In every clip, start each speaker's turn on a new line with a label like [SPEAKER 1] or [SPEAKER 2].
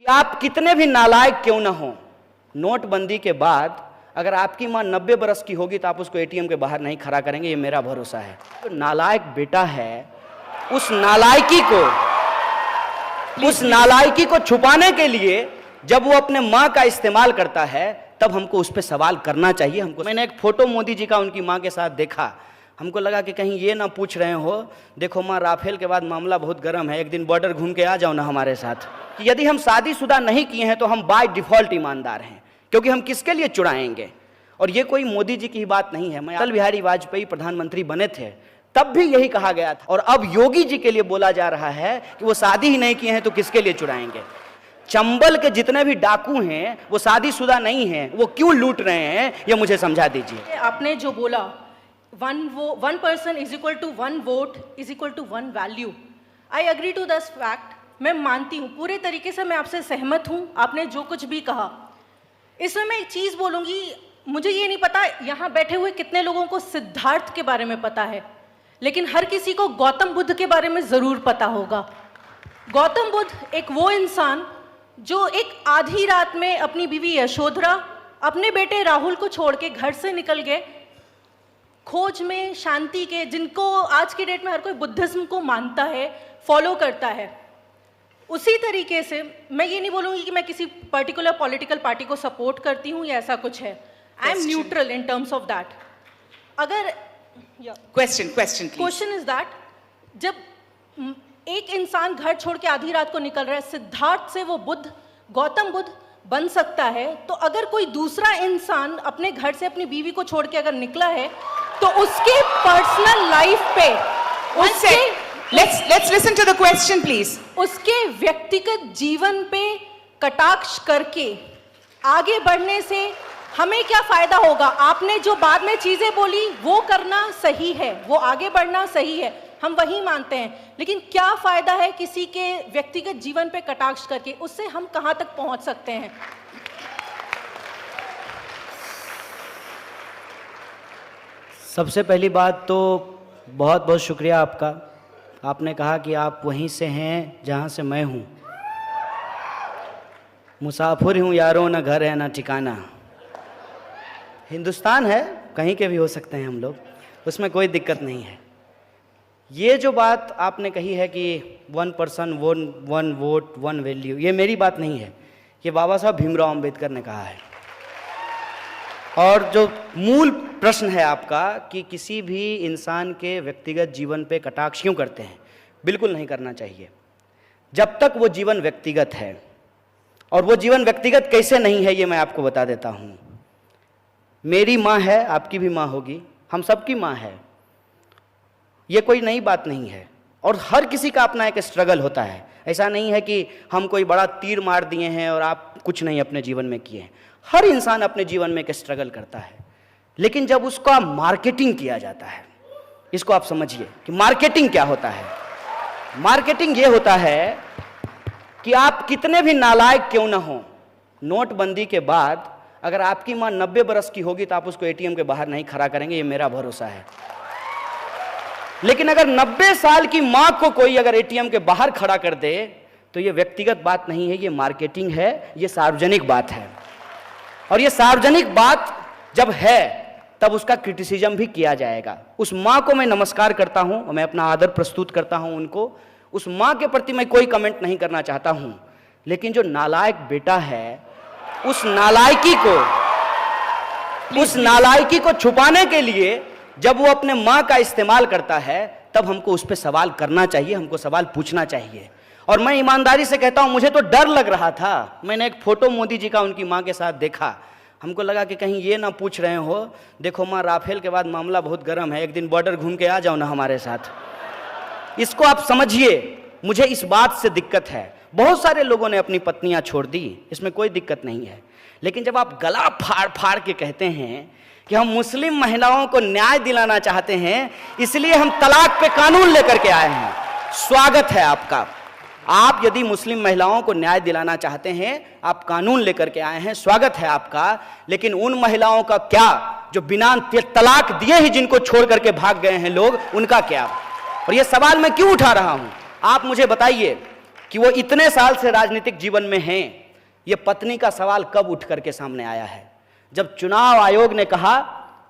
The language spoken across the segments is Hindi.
[SPEAKER 1] आप कितने भी नालायक क्यों ना हो, नोटबंदी के बाद अगर आपकी मां 90 बरस की होगी तो आप उसको एटीएम के बाहर नहीं खड़ा करेंगे, ये मेरा भरोसा है। तो नालायक बेटा है, उस नालायकी को छुपाने के लिए जब वो अपने मां का इस्तेमाल करता है तब हमको उस पर सवाल करना चाहिए। मैंने एक फोटो मोदी जी का उनकी मां के साथ देखा, हमको लगा कि कहीं ये ना पूछ रहे हो, देखो मां राफेल के बाद मामला बहुत गर्म है, एक दिन बॉर्डर घूम के आ जाओ ना हमारे साथ। कि यदि हम शादीशुदा नहीं किए हैं तो हम बाय डिफॉल्ट ईमानदार हैं, क्योंकि हम किसके लिए चुराएंगे। और ये कोई मोदी जी की बात नहीं है, मैं अटल बिहारी वाजपेयी प्रधानमंत्री बने थे तब भी यही कहा गया था, और अब योगी जी के लिए बोला जा रहा है कि वो शादी ही नहीं किए हैं तो किसके लिए चुराएंगे। चंबल के जितने भी डाकू हैं वो शादीशुदा नहीं हैं, वो क्यों लूट रहे हैं ये मुझे समझा दीजिए।
[SPEAKER 2] आपने जो बोला one person is equal to one vote is equal to one value. I agree to this fact. मैं मानती हूँ, पूरे तरीके से मैं आपसे सहमत हूँ, आपने जो कुछ भी कहा। इसमें मैं एक चीज़ बोलूँगी, मुझे ये नहीं पता यहाँ बैठे हुए कितने लोगों को सिद्धार्थ के बारे में पता है, लेकिन हर किसी को गौतम बुद्ध के बारे में ज़रूर पता होगा। गौतम बुद्ध एक वो इंसान जो एक आधी रात में अपनी बीवी यशोधरा, अपने बेटे राहुल को छोड़ के घर से निकल गए खोज में शांति के, जिनको आज की डेट में हर कोई बुद्धिज्म को मानता है, फॉलो करता है। उसी तरीके से मैं ये नहीं बोलूँगी कि मैं किसी पर्टिकुलर पॉलिटिकल पार्टी को सपोर्ट करती हूँ या ऐसा कुछ है। I am neutral in terms of that. अगर क्वेश्चन इज दैट, जब एक इंसान घर छोड़ के आधी रात को निकल रहा है, सिद्धार्थ से वो बुद्ध, गौतम बुद्ध बन सकता है, तो अगर कोई दूसरा इंसान अपने घर से अपनी बीवी को छोड़ के अगर निकला है तो उसके पर्सनल लाइफ पे,
[SPEAKER 3] let's listen to the question please.
[SPEAKER 2] उसके व्यक्तिगत जीवन पे कटाक्ष करके आगे बढ़ने से हमें क्या फायदा होगा। आपने जो बाद में चीजें बोली वो करना सही है, वो आगे बढ़ना सही है, हम वही मानते हैं, लेकिन क्या फायदा है किसी के व्यक्तिगत जीवन पे कटाक्ष करके, उससे हम कहां तक पहुंच सकते हैं।
[SPEAKER 1] सबसे पहली बात तो बहुत बहुत शुक्रिया आपका, आपने कहा कि आप वहीं से हैं जहां से मैं हूं। मुसाफिर हूं यारों, ना घर है ना ठिकाना। हिंदुस्तान है, कहीं के भी हो सकते हैं हम लोग, उसमें कोई दिक्कत नहीं है। ये जो बात आपने कही है कि 1 पर्सन 1 वोट 1 वैल्यू, ये मेरी बात नहीं है, ये बाबा साहब भीमराव अंबेडकर ने कहा है। और जो मूल प्रश्न है आपका कि किसी भी इंसान के व्यक्तिगत जीवन पे कटाक्ष क्यों करते हैं, बिल्कुल नहीं करना चाहिए जब तक वो जीवन व्यक्तिगत है। और वो जीवन व्यक्तिगत कैसे नहीं है ये मैं आपको बता देता हूँ। मेरी माँ है, आपकी भी माँ होगी, हम सबकी माँ है, ये कोई नई बात नहीं है। और हर किसी का अपना एक स्ट्रगल होता है, ऐसा नहीं है कि हम कोई बड़ा तीर मार दिए हैं और आप कुछ नहीं अपने जीवन में किए हैं। हर इंसान अपने जीवन में एक स्ट्रगल करता है, लेकिन जब उसका मार्केटिंग किया जाता है, इसको आप समझिए कि मार्केटिंग क्या होता है। मार्केटिंग ये होता है कि आप कितने भी नालायक क्यों ना हो, नोटबंदी के बाद अगर आपकी मां 90 बरस की होगी तो आप उसको एटीएम के बाहर नहीं खड़ा करेंगे, ये मेरा भरोसा है। लेकिन अगर 90 साल की मां को कोई अगर एटीएम के बाहर खड़ा कर दे तो ये व्यक्तिगत बात नहीं है, ये मार्केटिंग है, ये सार्वजनिक बात है। और ये सार्वजनिक बात जब है तब उसका क्रिटिसिज्म भी किया जाएगा। उस मां को मैं नमस्कार करता हूं, मैं अपना आदर प्रस्तुत करता हूं उनको, उस मां के प्रति मैं कोई कमेंट नहीं करना चाहता हूं। लेकिन जो नालायक बेटा है, उस नालायकी को छुपाने के लिए जब वो अपने मां का इस्तेमाल करता है तब हमको उस पर सवाल करना चाहिए, हमको सवाल पूछना चाहिए। और मैं ईमानदारी से कहता हूं, मुझे तो डर लग रहा था, मैंने एक फोटो मोदी जी का उनकी मां के साथ देखा, हमको लगा कि कहीं ये ना पूछ रहे हो, देखो मां राफेल के बाद मामला बहुत गर्म है, एक दिन बॉर्डर घूम के आ जाओ ना हमारे साथ। इसको आप समझिए, मुझे इस बात से दिक्कत है। बहुत सारे लोगों ने अपनी पत्नियां छोड़ दी, इसमें कोई दिक्कत नहीं है, लेकिन जब आप गला फाड़ फाड़ के कहते हैं कि हम मुस्लिम महिलाओं को न्याय दिलाना चाहते हैं इसलिए हम तलाक पे कानून लेकर के आए हैं, स्वागत है आपका। आप यदि मुस्लिम महिलाओं को न्याय दिलाना चाहते हैं, आप कानून लेकर के आए हैं, स्वागत है आपका। लेकिन उन महिलाओं का क्या जो बिना तलाक दिए ही जिनको छोड़ करके भाग गए हैं लोग, उनका क्या? और ये सवाल मैं क्यों उठा रहा हूं, आप मुझे बताइए। कि वो इतने साल से राजनीतिक जीवन में हैं, ये पत्नी का सवाल कब उठ करके सामने आया है? जब चुनाव आयोग ने कहा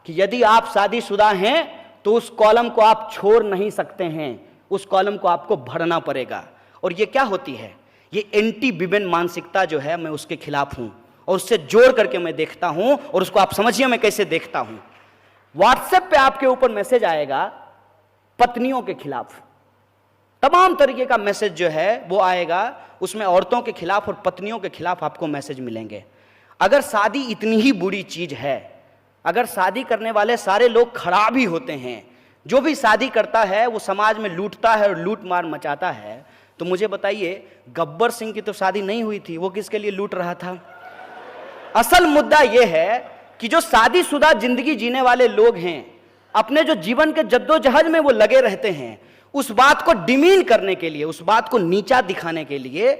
[SPEAKER 1] कि यदि आप शादीशुदा हैं तो उस कॉलम को आप छोड़ नहीं सकते हैं, उस कॉलम को आपको भरना पड़ेगा। और ये क्या होती है? ये एंटी विमेन मानसिकता जो है, मैं उसके खिलाफ हूं और उससे जोड़ करके मैं देखता हूं, और उसको आप समझिए मैं कैसे देखता हूं। व्हाट्सएप पे आपके ऊपर मैसेज आएगा पत्नियों के खिलाफ, तमाम तरीके का मैसेज जो है वो आएगा, उसमें औरतों के खिलाफ और पत्नियों के खिलाफ आपको मैसेज मिलेंगे। अगर शादी इतनी ही बुरी चीज है, अगर शादी करने वाले सारे लोग खराब ही होते हैं, जो भी शादी करता है वो समाज में लूटता है और लूट मार मचाता है, तो मुझे बताइए गब्बर सिंह की तो शादी नहीं हुई थी, वो किसके लिए लूट रहा था? असल मुद्दा यह है कि जो शादीशुदा जिंदगी जीने वाले लोग हैं, अपने जो जीवन के जद्दोजहद में वो लगे रहते हैं, उस बात को डिमीन करने के लिए, उस बात को नीचा दिखाने के लिए,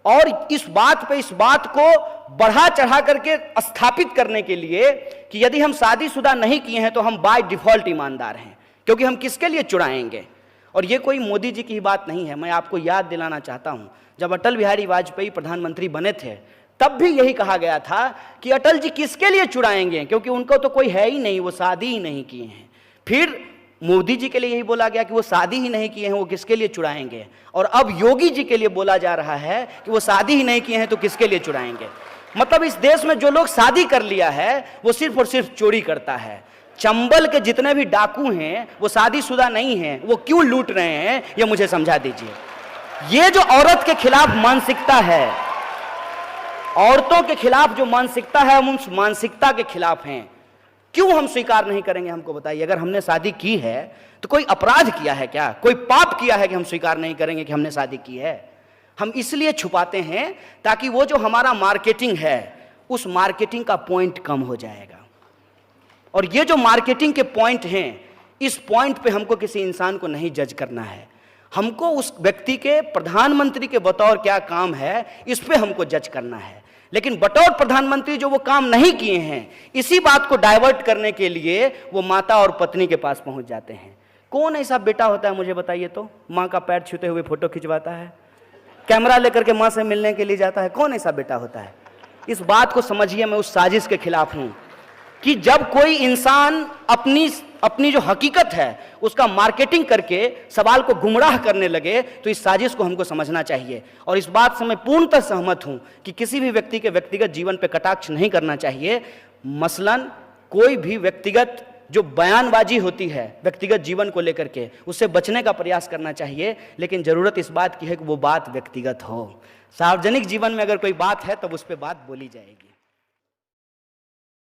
[SPEAKER 1] और इस बात को बढ़ा चढ़ा करके स्थापित करने के लिए कि यदि हम शादीशुदा नहीं किए हैं तो हम बाय डिफॉल्ट ईमानदार हैं, क्योंकि हम किसके लिए चुराएंगे। और ये कोई मोदी जी की बात नहीं है, मैं आपको याद दिलाना चाहता हूं, जब अटल बिहारी वाजपेयी प्रधानमंत्री बने थे तब भी यही कहा गया था कि अटल जी किसके लिए चुराएंगे, क्योंकि उनको तो कोई है ही नहीं, वो शादी ही नहीं किए हैं। फिर मोदी जी के लिए यही बोला गया कि वो शादी ही नहीं किए हैं, वो किसके लिए चुराएंगे। और अब योगी जी के लिए बोला जा रहा है कि वो शादी ही नहीं किए हैं तो किसके लिए चुराएंगे। मतलब इस देश में जो लोग शादी कर लिया है वो सिर्फ और सिर्फ चोरी करता है। चंबल के जितने भी डाकू हैं वो शादीशुदा नहीं हैं, वो क्यों लूट रहे हैं ये मुझे समझा दीजिए। ये जो औरत के खिलाफ मानसिकता है, औरतों के खिलाफ जो मानसिकता है, हम उस मानसिकता के खिलाफ हैं। क्यों हम स्वीकार नहीं करेंगे? हमको बताइए। अगर हमने शादी की है तो कोई अपराध किया है क्या, कोई पाप किया है कि हम स्वीकार नहीं करेंगे कि हमने शादी की है? हम इसलिए छुपाते हैं ताकि वो जो हमारा मार्केटिंग है उस मार्केटिंग का पॉइंट कम हो जाएगा। और ये जो मार्केटिंग के पॉइंट हैं, इस पॉइंट पे हमको किसी इंसान को नहीं जज करना है, हमको उस व्यक्ति के प्रधानमंत्री के बतौर क्या काम है इस पे हमको जज करना है। लेकिन बतौर प्रधानमंत्री जो वो काम नहीं किए हैं, इसी बात को डाइवर्ट करने के लिए वो माता और पत्नी के पास पहुंच जाते हैं। कौन ऐसा बेटा होता है मुझे बताइए तो, माँ का पैर छूते हुए फोटो खिंचवाता है, कैमरा लेकर के माँ से मिलने के लिए जाता है? कौन ऐसा बेटा होता है? इस बात को समझिए, मैं उस साजिश के खिलाफ हूं कि जब कोई इंसान अपनी जो हकीकत है उसका मार्केटिंग करके सवाल को गुमराह करने लगे, तो इस साजिश को हमको समझना चाहिए। और इस बात से मैं पूर्णतः सहमत हूं कि किसी भी व्यक्ति के व्यक्तिगत जीवन पर कटाक्ष नहीं करना चाहिए। मसलन कोई भी व्यक्तिगत जो बयानबाजी होती है व्यक्तिगत जीवन को लेकर के, उससे बचने का प्रयास करना चाहिए। लेकिन जरूरत इस बात की है कि वो बात व्यक्तिगत हो। सार्वजनिक जीवन में अगर कोई बात है तब उस पर बात बोली जाएगी।